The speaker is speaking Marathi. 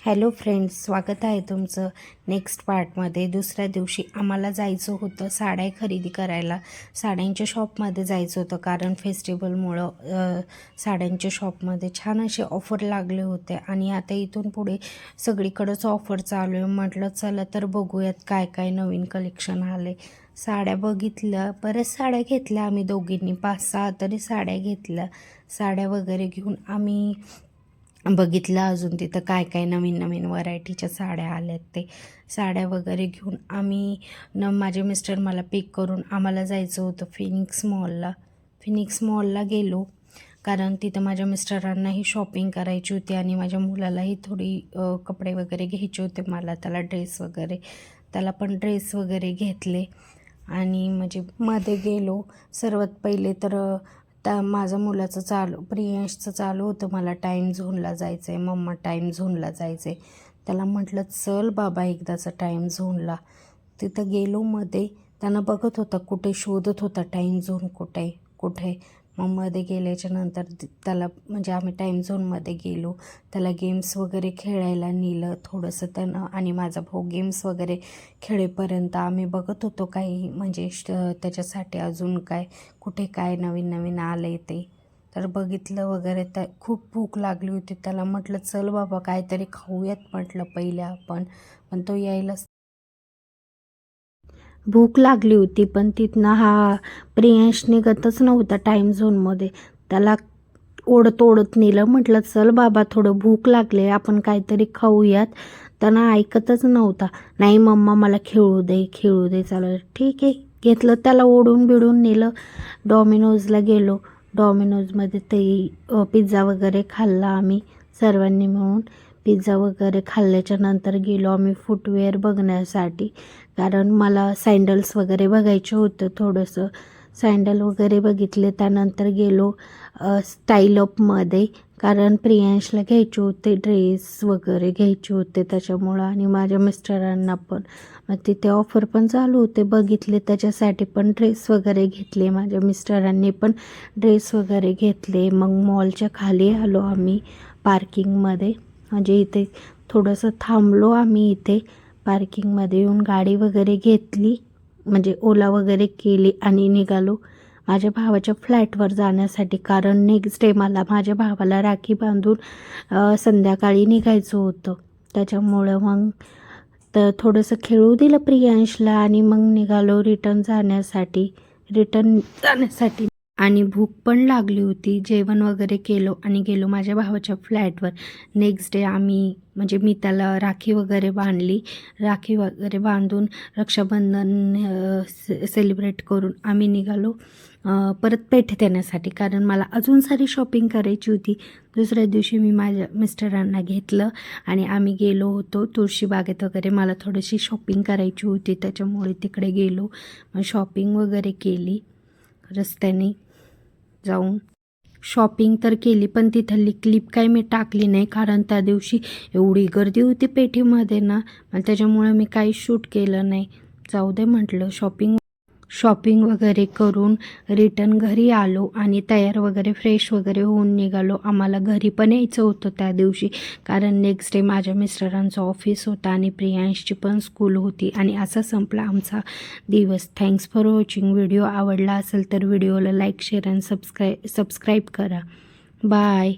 हॅलो फ्रेंड्स, स्वागत आहे तुमचं नेक्स्ट पार्टमध्ये. दुसऱ्या दिवशी आम्हाला जायचं होतं साड्या खरेदी करायला. साड्यांच्या शॉपमध्ये जायचं होतं कारण फेस्टिवलमुळं साड्यांच्या शॉपमध्ये छान असे ऑफर लागले होते आणि आता इथून पुढे सगळीकडंच ऑफर चालू आहे. म्हटलं चला तर बघूयात काय काय नवीन कलेक्शन आले. साड्या बघितल्या, बऱ्याच साड्या घेतल्या आम्ही दोघींनी, 5-6 तरी साड्या घेतल्या. साड्या वगैरे घेऊन आम्ही बघितलं अजून तिथं काय काय नवीन नवीन व्हरायटीच्या साड्या आल्यात ते. साड्या वगैरे घेऊन आम्ही माझे मिस्टर मला पिक करून आम्हाला जायचं होतं फिनिक्स मॉलला गेलो कारण तिथं माझ्या मिस्टरांनाही शॉपिंग करायची होती आणि माझ्या मुलालाही थोडी कपडे वगैरे घ्यायचे होते. मला त्याला पण ड्रेस वगैरे घेतले आणि म्हणजे मध्ये गेलो. सर्वात पहिले तर माझं मुलाचं प्रियांशचं चालू होतं, मला टाईम झोनला जायचं आहे, मम्मा टाईम झोनला जायचं आहे. त्याला म्हटलं चल बाबा एकदाचा टाईम झोनला. तिथं गेलो मध्ये, त्यानं बघत होता कुठे, शोधत होता टाईम झोन कुठे. मग मध्ये गेल्याच्या नंतर त्याला म्हणजे आम्ही टाईम झोनमध्ये गेलो. त्याला गेम्स वगैरे खेळायला नेलं थोडंसं त्यानं आणि माझा भाऊ गेम्स वगैरे खेळेपर्यंत आम्ही बघत होतो काही म्हणजे त्याच्यासाठी अजून कुठे काय नवीन नवीन आलं आहे ते. तर बघितलं वगैरे. तर खूप भूक लागली होती. त्याला म्हटलं चल बाबा काहीतरी खाऊयात म्हटलं पहिले आपण, पण तो यायलाच. भूक लागली होती पण तिथनं हा प्रियांश निघतच नव्हता टाईम झोनमध्ये. त्याला ओढत नेलं. म्हटलं चल बाबा थोडं भूक लागले, आपण काहीतरी खाऊयात. त्यांना ऐकतच नव्हता. नाही मम्मा मला खेळू दे चालेल ठीक आहे. घेतलं त्याला, ओढून बिडून नेलं. डॉमिनोजला गेलो. डॉमिनोजमध्ये ते पिझ्झा वगैरे खाल्ला आम्ही सर्वांनी मिळून. पिझ्झा वगैरे खाल्ल्याच्या नंतर गेलो आम्ही फुटवेअर बघण्यासाठी कारण मला सँडल्स वगैरे बघायचं होतं थोडंसं. सँडल वगैरे बघितले. त्यानंतर गेलो स्टाईल अपमध्ये कारण प्रियांशला घ्यायचे होते, ड्रेस वगैरे घ्यायचे होते त्याच्यामुळं आणि माझ्या मिस्टरांना पण. मग तिथे ऑफर पण चालू होते, बघितले त्याच्यासाठी पण ड्रेस वगैरे घेतले. माझ्या मिस्टरांनी पण ड्रेस वगैरे घेतले. मग मॉलच्या खाली आलो आम्ही पार्किंगमध्ये, म्हणजे इथे थोडंसं थांबलो आम्ही इथे पार्किंगमध्ये येऊन. गाडी वगैरे घेतली म्हणजे ओला वगैरे केली आणि निघालो माझ्या भावाच्या फ्लॅटवर जाण्यासाठी कारण नेक्स्ट डे मला माझ्या भावाला राखी बांधून संध्याकाळी निघायचं होतं. त्याच्यामुळं मग तर थोडंसं खेळू दिलं प्रियांशला आणि मग निघालो रिटर्न जाण्यासाठी आणि भूक पण लागली होती. जेवण वगैरे केलो आणि गेलो माझ्या भावाच्या फ्लॅटवर. नेक्स्ट डे आम्ही म्हणजे मी त्याला राखी वगैरे बांधून रक्षाबंधन सेलिब्रेट करून आम्ही निघालो परत पेठेत येण्यासाठी कारण मला अजून सारी शॉपिंग करायची होती. दुसऱ्या दिवशी मी माझ्या मिस्टरांना घेतलं आणि आम्ही गेलो होतो तुळशीबागेत वगैरे. मला थोडीशी शॉपिंग करायची होती त्याच्यामुळे तिकडे गेलो. मग शॉपिंग वगैरे केली. रस्त्याने जाऊन शॉपिंग तर केली पण तिथली क्लिप काही मी टाकली नाही कारण त्या दिवशी एवढी गर्दी होती पेठीमध्ये ना, त्याच्यामुळे मी काही शूट केलं नाही. जाऊ दे म्हटलं. शॉपिंग वगैरे करून रिटर्न घरी आलो आणि तयार वगैरे फ्रेश वगैरे होऊन निघालो. आम्हाला घरी पण यायचं होतं त्या दिवशी कारण नेक्स्ट डे माझ्या मिस्टरांचं ऑफिस होतं आणि प्रियांशची पण स्कूल होती आणि असा संपला आमचा दिवस. Thanks for watching. व्हिडिओ आवडला असेल तर व्हिडिओला लाईक, शेअर आणि सबस्क्राईब करा. बाय.